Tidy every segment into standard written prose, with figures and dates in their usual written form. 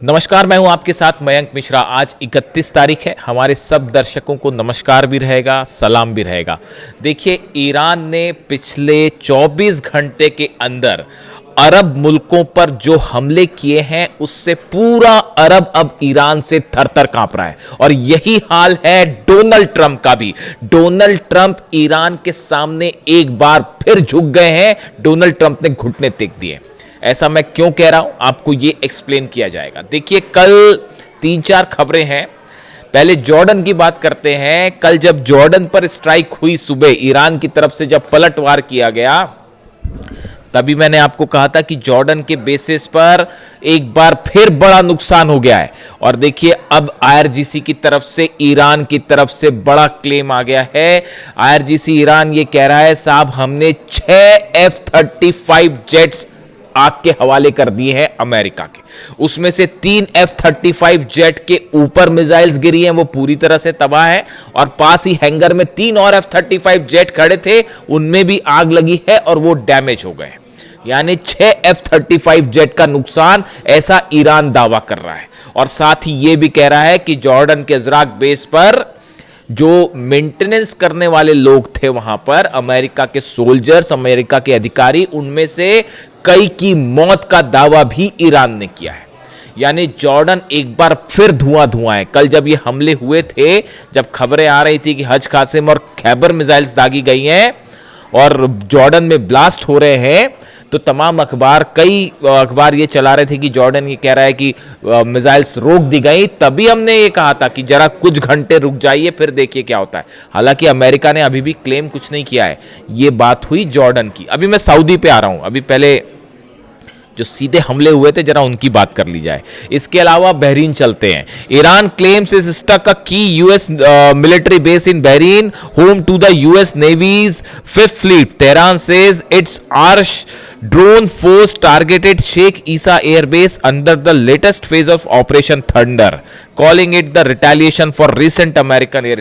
नमस्कार, मैं हूं आपके साथ मयंक मिश्रा। आज 31 तारीख है। हमारे सब दर्शकों को नमस्कार भी रहेगा, सलाम भी रहेगा। देखिए, ईरान ने पिछले 24 घंटे के अंदर अरब मुल्कों पर जो हमले किए हैं, उससे पूरा अरब अब ईरान से थर-थर कांप रहा है। और यही हाल है डोनाल्ड ट्रंप का भी। डोनाल्ड ट्रंप ईरान के सामने एक बार फिर झुक गए हैं। डोनाल्ड ट्रंप ने घुटने टेक दिए। ऐसा मैं क्यों कह रहा हूं, आपको ये एक्सप्लेन किया जाएगा। देखिए, कल 3-4 खबरें हैं। पहले जॉर्डन की बात करते हैं। कल जब जॉर्डन पर स्ट्राइक हुई सुबह, ईरान की तरफ से जब पलटवार किया गया, तभी मैंने आपको कहा था कि जॉर्डन के बेसिस पर एक बार फिर बड़ा नुकसान हो गया है। और देखिए, अब आईआरजीसी की तरफ से ईरान की तरफ से बड़ा क्लेम आ गया है। आईआरजीसी ईरान ये कह रहा है, साहब हमने 6 F-35 जेट्स आपके हवाले कर दिए हैं अमेरिका के। उसमें से 3 F-35 जेट के ऊपर मिसाइल्स गिरी हैं, वो पूरी तरह से तबाह है। और पास ही हैंगर में 3 और F-35 जेट खड़े थे, उनमें भी आग लगी है और वो डैमेज हो गए। यानी 6 F-35 जेट का नुकसान, ऐसा ईरान दावा कर रहा है। और साथ ही यह भी कह रहा है कि जॉर्डन के इजराक बेस पर जो मेंटेनेंस करने वाले लोग थे वहां पर, अमेरिका के सोल्जर्स, अमेरिका के अधिकारी, उनमें से कई की मौत का दावा भी ईरान ने किया है। यानी जॉर्डन एक बार फिर धुआं है। कल जब ये हमले हुए थे, जब खबरें आ रही थी कि हज कासिम और खैबर मिसाइल्स दागी गई हैं और जॉर्डन में ब्लास्ट हो रहे हैं, तो तमाम अखबार, कई अखबार ये चला रहे थे कि जॉर्डन ये कह रहा है कि मिसाइल्स रोक दी गई। तभी हमने ये कहा था कि जरा कुछ घंटे रुक जाइए, फिर देखिए क्या होता है। हालांकि अमेरिका ने अभी भी क्लेम कुछ नहीं किया है। ये बात हुई जॉर्डन की। अभी मैं सऊदी पे आ रहा हूं। अभी पहले जो सीधे हमले हुए थे, जरा उनकी बात कर ली जाए। इसके अलावा बहरीन चलते हैं। Iran claims is struck a key US military base in Bahrain, home to the US Navy's 5th fleet. Tehran says its Arash drone force targeted Sheikh Isa airbase under the latest phase of operation Thunder, calling it the retaliation for recent American air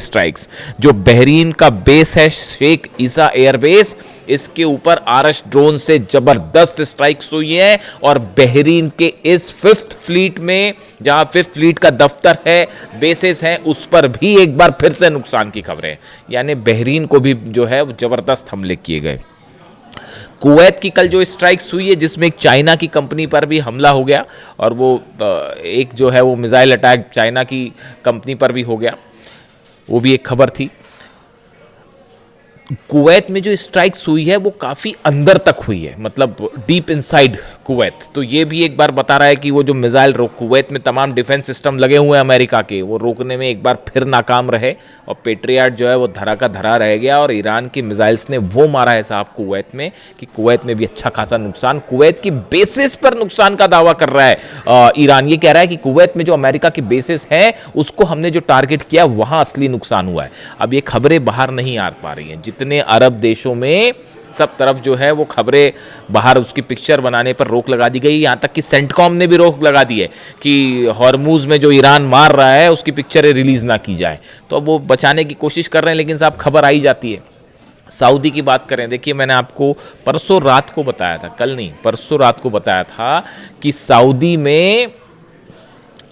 strikes. जो Bahrain का base है Sheikh Isa airbase, इसके ऊपर आरश drone से जबरदस्त strikes हुई है। और बहरीन के इस 5th फ्लीट में, जहां 5th फ्लीट का दफ्तर है, बेसेस हैं, उस पर भी एक बार फिर से नुकसान की खबरें। यानी बहरीन को भी जो है जबरदस्त हमले किए गए। कुवैत की कल जो स्ट्राइक्स हुई है, जिसमें एक चाइना की कंपनी पर भी हमला हो गया, और वो एक जो है वो मिसाइल अटैक चाइना की कंपनी पर भी हो गया, वो भी एक खबर थी। कुवैत में जो स्ट्राइक्स हुई है वो काफ़ी अंदर तक हुई है, मतलब डीप इनसाइड कुवैत। तो ये भी एक बार बता रहा है कि वो जो मिसाइल कुवैत में तमाम डिफेंस सिस्टम लगे हुए हैं अमेरिका के, वो रोकने में एक बार फिर नाकाम रहे, और पेट्रियाट जो है वो धरा का धरा रह गया। और ईरान की मिसाइल्स ने वो मारा है साहब कुवैत में, कि कुवैत में भी अच्छा खासा नुकसान, कुवैत की बेसिस पर नुकसान का दावा कर रहा है ईरान। ये कह रहा है कि कुवैत में जो अमेरिका की बेसिस हैं, उसको हमने जो टारगेट किया, वहां असली नुकसान हुआ है। अब ये खबरें बाहर नहीं आ पा रही हैं। जितने अरब देशों में सब तरफ जो है वो खबरें बाहर, उसकी पिक्चर बनाने पर रोक लगा दी गई। यहां तक कि सेंटकॉम ने भी रोक लगा दी है कि हॉर्मूज में जो ईरान मार रहा है, उसकी पिक्चरें रिलीज ना की जाए। तो अब वो बचाने की कोशिश कर रहे हैं, लेकिन साहब खबर आई जाती है। सऊदी की बात करें, देखिए, मैंने आपको परसों रात को बताया था, कल नहीं, परसों रात को बताया था कि सऊदी में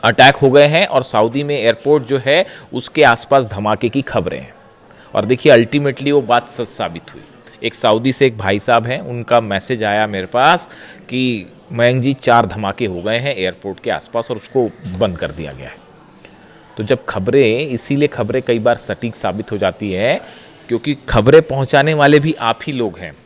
अटैक हो गए हैं, और सऊदी में एयरपोर्ट जो है उसके आसपास धमाके की खबरें हैं। और देखिए, अल्टीमेटली वो बात सच साबित हुई। एक सऊदी से एक भाई साहब हैं, उनका मैसेज आया मेरे पास कि मयंक जी 4 धमाके हो गए हैं एयरपोर्ट के आसपास, और उसको बंद कर दिया गया है। तो जब खबरें, इसीलिए खबरें कई बार सटीक साबित हो जाती है, क्योंकि खबरें पहुंचाने वाले भी आप ही लोग हैं।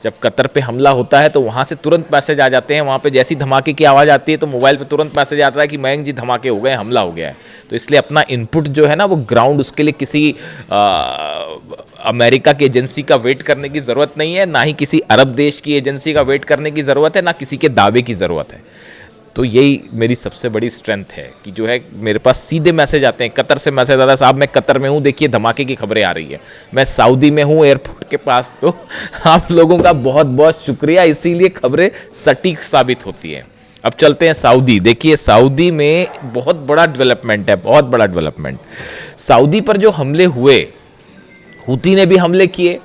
जब कतर पे हमला होता है तो वहाँ से तुरंत मैसेज आ जाते हैं। वहाँ पे जैसी धमाके की आवाज़ आती है तो मोबाइल पे तुरंत मैसेज आता है कि मयंक जी धमाके हो गए, हमला हो गया है। तो इसलिए अपना इनपुट जो है ना, वो ग्राउंड, उसके लिए किसी अमेरिका की एजेंसी का वेट करने की ज़रूरत नहीं है, ना ही किसी अरब देश की एजेंसी का वेट करने की ज़रूरत है, ना किसी के दावे की ज़रूरत है। तो यही मेरी सबसे बड़ी स्ट्रेंथ है कि जो है मेरे पास सीधे मैसेज आते हैं। कतर से मैसेज आता है, साहब मैं कतर में हूँ, देखिए धमाके की खबरें आ रही है। मैं सऊदी में हूँ एयरपोर्ट के पास। तो आप लोगों का बहुत बहुत शुक्रिया, इसीलिए खबरें सटीक साबित होती हैं। अब चलते हैं सऊदी। देखिए, सऊदी में बहुत बड़ा डेवलपमेंट है, बहुत बड़ा डेवलपमेंट। सऊदी पर जो हमले हुए, हूती ने भी हमले किए,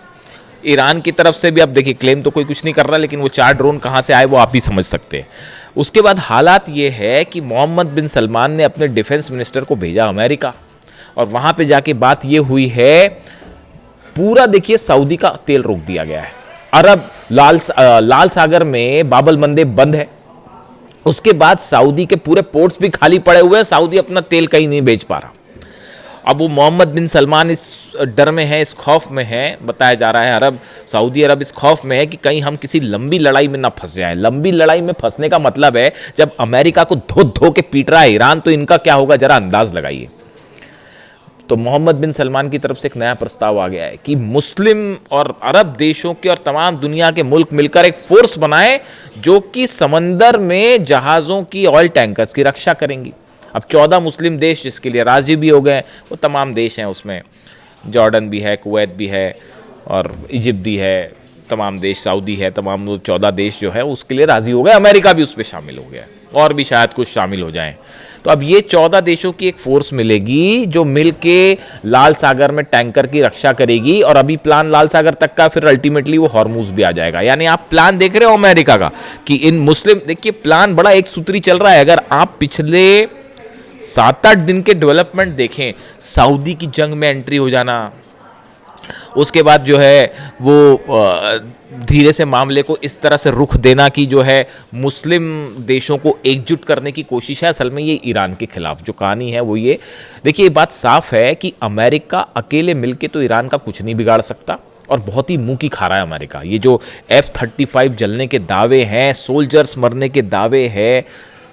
ईरान की तरफ से भी। अब देखिए, क्लेम तो कोई कुछ नहीं कर रहा, लेकिन वो 4 ड्रोन कहाँ से आए वो आप ही समझ सकते हैं। उसके बाद हालात ये है कि मोहम्मद बिन सलमान ने अपने डिफेंस मिनिस्टर को भेजा अमेरिका, और वहाँ पे जाके बात ये हुई है, पूरा देखिए सऊदी का तेल रोक दिया गया है। अरब लाल सागर में बाब अल मंदेब बंद है। उसके बाद सऊदी के पूरे पोर्ट्स भी खाली पड़े हुए हैं, सऊदी अपना तेल कहीं नहीं बेच पा रहा। अब वो मोहम्मद बिन सलमान इस डर में है, इस खौफ में है, बताया जा रहा है सऊदी अरब इस खौफ में है कि कहीं हम किसी लंबी लड़ाई में ना फंस जाएं। लंबी लड़ाई में फंसने का मतलब है जब अमेरिका को धो धो के पीट रहा है ईरान, तो इनका क्या होगा जरा अंदाज लगाइए। तो मोहम्मद बिन सलमान की तरफ से एक नया प्रस्ताव आ गया है कि मुस्लिम और अरब देशों के और तमाम दुनिया के मुल्क मिलकर एक फोर्स बनाए जो कि समंदर में जहाज़ों की, ऑयल टैंकर्स की रक्षा करेंगी। अब 14 मुस्लिम देश जिसके लिए राजी भी हो गए, वो तमाम देश हैं, उसमें जॉर्डन भी है, कुवैत भी है और इजिप्ट भी है, तमाम देश, सऊदी है, तमाम 14 देश जो है उसके लिए राजी हो गए। अमेरिका भी उस पर शामिल हो गया और भी शायद कुछ शामिल हो जाएं। तो अब ये 14 देशों की एक फोर्स मिलेगी जो मिल के लाल सागर में टैंकर की रक्षा करेगी। और अभी प्लान लाल सागर तक का, फिर अल्टीमेटली वो हॉर्मुज भी आ जाएगा। यानी आप प्लान देख रहे हो अमेरिका का कि इन मुस्लिम, देखिए प्लान बड़ा एक सूत्री चल रहा है। अगर आप पिछले 7-8 दिन के डेवलपमेंट देखें, सऊदी की जंग में एंट्री हो जाना, उसके बाद जो है वो धीरे से मामले को इस तरह से रुख देना कि जो है मुस्लिम देशों को एकजुट करने की कोशिश है। असल में ये ईरान के खिलाफ जो कहानी है वो ये, देखिए ये बात साफ है कि अमेरिका अकेले मिलके तो ईरान का कुछ नहीं बिगाड़ सकता, और बहुत ही मुंह की खा रहा है अमेरिका। ये जो F-35 जलने के दावे हैं, सोल्जर्स मरने के दावे हैं,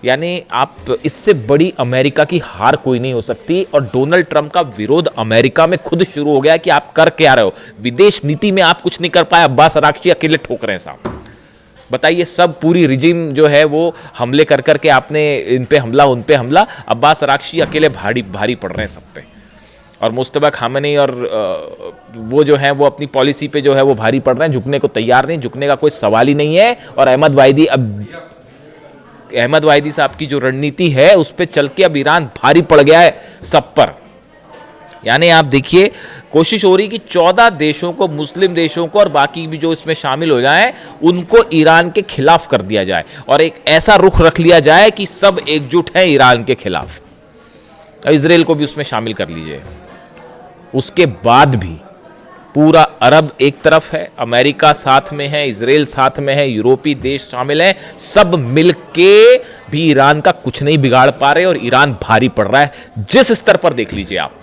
यानी आप इससे बड़ी अमेरिका की हार कोई नहीं हो सकती। और डोनाल्ड ट्रंप का विरोध अमेरिका में खुद शुरू हो गया कि आप कर क्या रहे हो, विदेश नीति में आप कुछ नहीं कर पाए, अब्बास अराक्ची अकेले ठोक रहे हैं साहब। बताइए, सब पूरी रिजिम जो है वो हमले कर करके आपने इन पे हमला, उन पे हमला, अब्बास अराक्ची अकेले भारी पड़ रहे हैं सब पे। और मुस्तफा खामेनी और वो जो है वो अपनी पॉलिसी पे जो है वो भारी पड़ रहे हैं, झुकने को तैयार नहीं, झुकने का कोई सवाल ही नहीं है। और अहमद वाहिदी साहब की जो रणनीति है उस पर चल के अब ईरान भारी पड़ गया है सब पर। यानी आप देखिए, कोशिश हो रही कि 14 देशों को, मुस्लिम देशों को और बाकी भी जो इसमें शामिल हो जाएं, उनको ईरान के खिलाफ कर दिया जाए और एक ऐसा रुख रख लिया जाए कि सब एकजुट हैं ईरान के खिलाफ। इजराइल को भी उसमें शामिल कर लीजिए। उसके बाद भी पूरा अरब एक तरफ है, अमेरिका साथ में है, इजराइल साथ में है, यूरोपीय देश शामिल हैं, सब मिलके भी ईरान का कुछ नहीं बिगाड़ पा रहे और ईरान भारी पड़ रहा है। जिस स्तर पर देख लीजिए आप,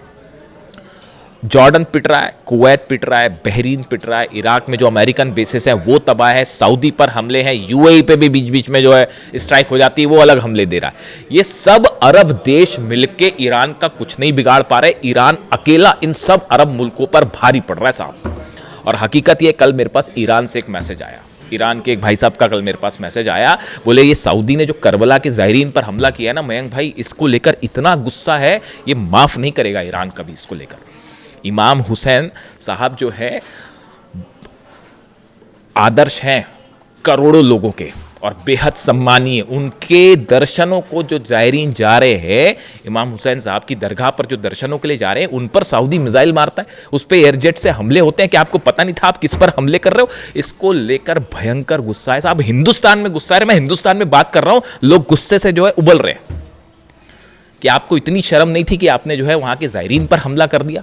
जॉर्डन पिट रहा है, कुवैत पिट रहा है, बहरीन पिट रहा है, इराक में जो अमेरिकन बेसिस हैं वो तबाह है, सऊदी पर हमले हैं, यूएई पे भी बीच बीच में जो है स्ट्राइक हो जाती है, वो अलग हमले दे रहा है। ये सब अरब देश मिलके ईरान का कुछ नहीं बिगाड़ पा रहे। ईरान अकेला इन सब अरब मुल्कों पर भारी पड़ रहा है साहब। और हकीकत ये, कल मेरे पास ईरान से एक मैसेज आया, ईरान के एक भाई साहब का कल मेरे पास मैसेज आया, बोले ये सऊदी ने जो करबला के ज़ायरीन पर हमला किया है ना मयंक भाई, इसको लेकर इतना गुस्सा है, ये माफ़ नहीं करेगा ईरान कभी इसको लेकर। इमाम हुसैन साहब जो है आदर्श हैं करोड़ों लोगों के और बेहद सम्मानीय। उनके दर्शनों को जो ज़ायरीन जा रहे हैं, इमाम हुसैन साहब की दरगाह पर जो दर्शनों के लिए जा रहे हैं, उन पर सऊदी मिसाइल मारता है, उस पर एयरजेट से हमले होते हैं कि आपको पता नहीं था आप किस पर हमले कर रहे हो। इसको लेकर भयंकर गुस्सा है साहब। हिंदुस्तान में गुस्सा है, मैं हिंदुस्तान में बात कर रहा हूँ, लोग गुस्से से जो है उबल रहे हैं कि आपको इतनी शर्म नहीं थी कि आपने जो है वहाँ के ज़ायरीन पर हमला कर दिया।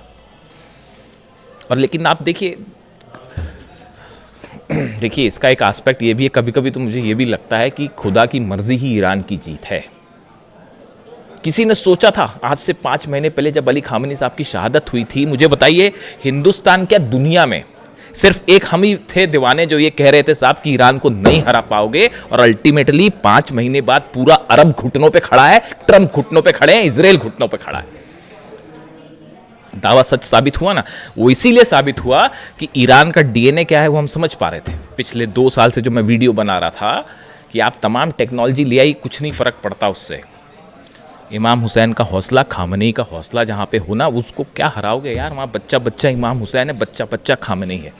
और लेकिन आप देखिए इसका एक एस्पेक्ट ये भी है, कभी कभी तो मुझे ये भी लगता है कि खुदा की मर्जी ही ईरान की जीत है। किसी ने सोचा था आज से 5 महीने पहले जब अली खामेनी साहब की शहादत हुई थी, मुझे बताइए हिंदुस्तान क्या दुनिया में सिर्फ एक हम ही थे दीवाने जो ये कह रहे थे साहब कि ईरान को नहीं हरा पाओगे, और अल्टीमेटली 5 महीने बाद पूरा अरब घुटनों पे खड़ा है, ट्रंप घुटनों पे खड़े हैं, इजराइल घुटनों पे खड़ा है। दावा सच साबित हुआ ना, वो इसीलिए साबित हुआ कि ईरान का डीएनए क्या है वो हम समझ पा रहे थे। पिछले 2 साल से जो मैं वीडियो बना रहा था कि आप तमाम टेक्नोलॉजी ले आई, कुछ नहीं फर्क पड़ता उससे। इमाम हुसैन का हौसला, खामनेई का हौसला जहाँ पे होना, उसको क्या हराओगे यार। वहाँ बच्चा बच्चा इमाम हुसैन है, बच्चा बच्चा खामनेई है।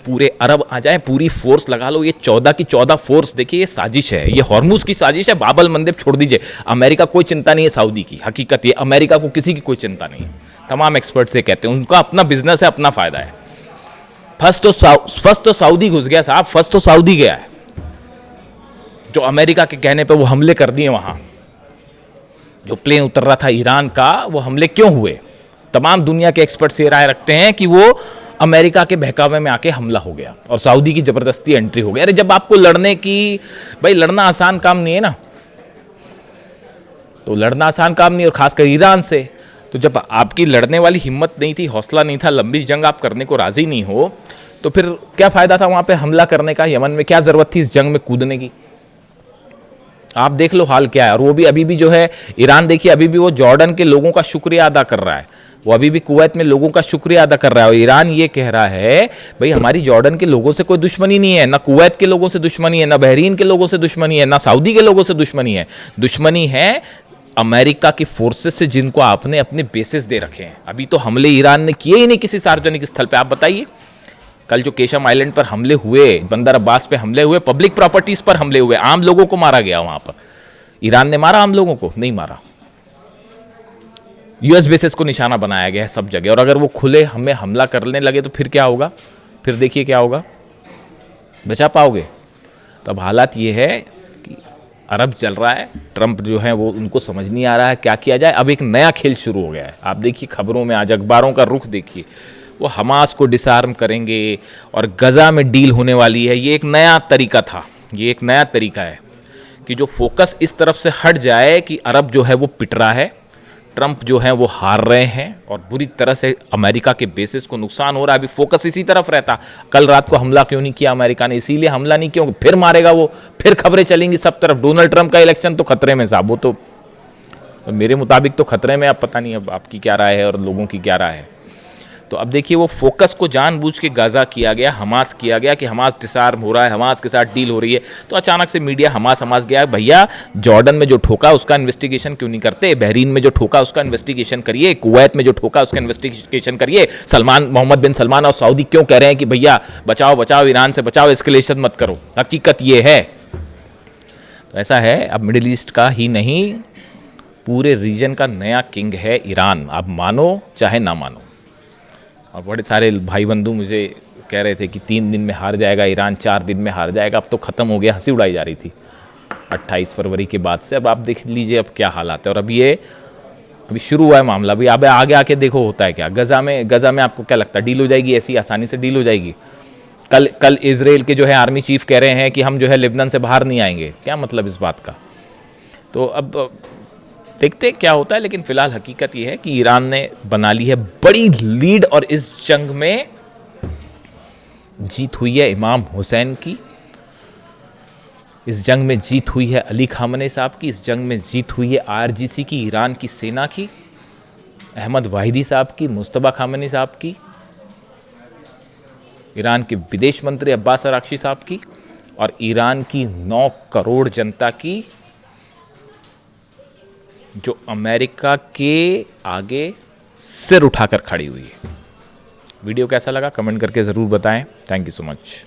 पूरे अरब आ जाए, पूरी फोर्स लगा लो, ये 14 की 14 फोर्स, देखिए ये साजिश है, ये हॉर्मुज की साजिश है। बाब अल मंदेब छोड़ दीजिए, अमेरिका कोई चिंता नहीं है सऊदी की। हकीकत ये, अमेरिका को किसी की कोई चिंता नहीं है। तमाम एक्सपर्ट से कहते हैं उनका अपना बिजनेस है, अपना फायदा है। फंस तो सऊदी घुस गया साहब, फंस तो सऊदी गया है। जो अमेरिका के कहने पे वो हमले कर दिए, वहाँ जो प्लेन उतर रहा था ईरान का, वो हमले क्यों हुए? तमाम दुनिया के एक्सपर्ट्स ये राय रखते हैं कि वो अमेरिका के बहकावे में आके हमला हो गया और सऊदी की ज़बरदस्ती एंट्री हो गई। अरे जब आपको लड़ने की, भाई लड़ना आसान काम नहीं है ना, तो लड़ना आसान काम नहीं, और खासकर ईरान से। तो जब आपकी लड़ने वाली हिम्मत नहीं थी, हौसला नहीं था, लंबी जंग आप करने को राजी नहीं हो, तो फिर क्या फ़ायदा था वहाँ पे हमला करने का? यमन में क्या ज़रूरत थी इस जंग में कूदने की? आप देख लो हाल क्या है। और वो भी अभी भी जो है ईरान, देखिए अभी भी वो जॉर्डन के लोगों का शुक्रिया अदा कर रहा है, वो अभी भी कुवैत में लोगों का शुक्रिया अदा कर रहा है। और ईरान ये कह रहा है भाई हमारी जॉर्डन के लोगों से कोई दुश्मनी नहीं है, ना कुवैत के लोगों से दुश्मनी है, ना बहरीन के लोगों से दुश्मनी है, ना सऊदी के लोगों से दुश्मनी है। दुश्मनी है अमेरिका की फोर्सेस से, जिनको आपने अपने बेसिस दे रखे हैं। अभी तो हमले ईरान ने किए ही नहीं किसी सार्वजनिक स्थल पे। आप बताइए, कल जो केशम आइलैंड पर हमले हुए, बंदर अब्बास पे हमले हुए, पब्लिक प्रॉपर्टीज पर हमले हुए, आम लोगों को मारा गया वहां पर। ईरान ने मारा आम लोगों को? नहीं मारा। यूएस बेसिस को निशाना बनाया गया है सब जगह। और अगर वो खुले हमें हमला करने लगे तो फिर क्या होगा? फिर देखिए क्या होगा, बचा पाओगे? तो अब हालात ये है कि अरब चल रहा है, ट्रंप जो है वो, उनको समझ नहीं आ रहा है क्या किया जाए। अब एक नया खेल शुरू हो गया है। आप देखिए खबरों में आज, अखबारों का रुख देखिए, वो हमास को डिसआर्म करेंगे और गजा में डील होने वाली है। ये एक नया तरीका था, ये एक नया तरीका है कि जो फोकस इस तरफ से हट जाए कि अरब जो है वो पिट रहा है, ट्रंप जो है वो हार रहे हैं और बुरी तरह से अमेरिका के बेसिस को नुकसान हो रहा है। अभी फोकस इसी तरफ रहता। कल रात को हमला क्यों नहीं किया अमेरिका ने? इसीलिए हमला नहीं किया, फिर मारेगा वो, फिर खबरें चलेंगी सब तरफ। डोनाल्ड ट्रंप का इलेक्शन तो खतरे में साहब, वो तो मेरे मुताबिक तो खतरे में। अब पता नहीं अब आपकी क्या राय है और लोगों की क्या राय है। तो अब देखिए वो फोकस को जानबूझ के गाजा किया गया, हमास किया गया कि हमास डिसआर्म हो रहा है, हमास के साथ डील हो रही है। तो अचानक से मीडिया हमास गया। भैया जॉर्डन में जो ठोका उसका इन्वेस्टिगेशन क्यों नहीं करते? बहरीन में जो ठोका उसका इन्वेस्टिगेशन करिए, कुवैत में जो ठोका उसका इन्वेस्टिगेशन करिए। मोहम्मद बिन सलमान और सऊदी क्यों कह रहे हैं कि भैया बचाओ बचाओ, ईरान से बचाओ, एस्केलेशन मत करो? हकीकत ये है। तो ऐसा है, अब मिडिल ईस्ट का ही नहीं पूरे रीजन का नया किंग है ईरान। आप मानो चाहे ना मानो। और बड़े सारे भाई बंधु मुझे कह रहे थे कि 3 दिन में हार जाएगा ईरान, 4 दिन में हार जाएगा। अब तो ख़त्म हो गया, हंसी उड़ाई जा रही थी 28 फरवरी के बाद से। अब आप देख लीजिए अब क्या हालात है। और अभी शुरू हुआ है मामला। अभी अब आगे आके देखो होता है क्या। गजा में आपको क्या लगता है डील हो जाएगी? ऐसी आसानी से डील हो जाएगी? कल इजराइल के जो है आर्मी चीफ कह रहे हैं कि हम जो है लेबनान से बाहर नहीं आएंगे। क्या मतलब इस बात का? तो अब देखते क्या होता है। लेकिन फिलहाल हकीकत यह है कि ईरान ने बना ली है बड़ी लीड और इस जंग में जीत हुई है इमाम हुसैन की, इस जंग में जीत हुई है अली खामने साहब की, इस जंग में जीत हुई है आईआरजीसी की, ईरान की सेना की, अहमद वाहिदी साहब की, मुस्तफा खामनी साहब की, ईरान के विदेश मंत्री अब्बास अराक्ची साहब की, और ईरान की 9 करोड़ जनता की, जो अमेरिका के आगे सिर उठाकर खड़ी हुई है। वीडियो कैसा लगा कमेंट करके ज़रूर बताएं। Thank you so much.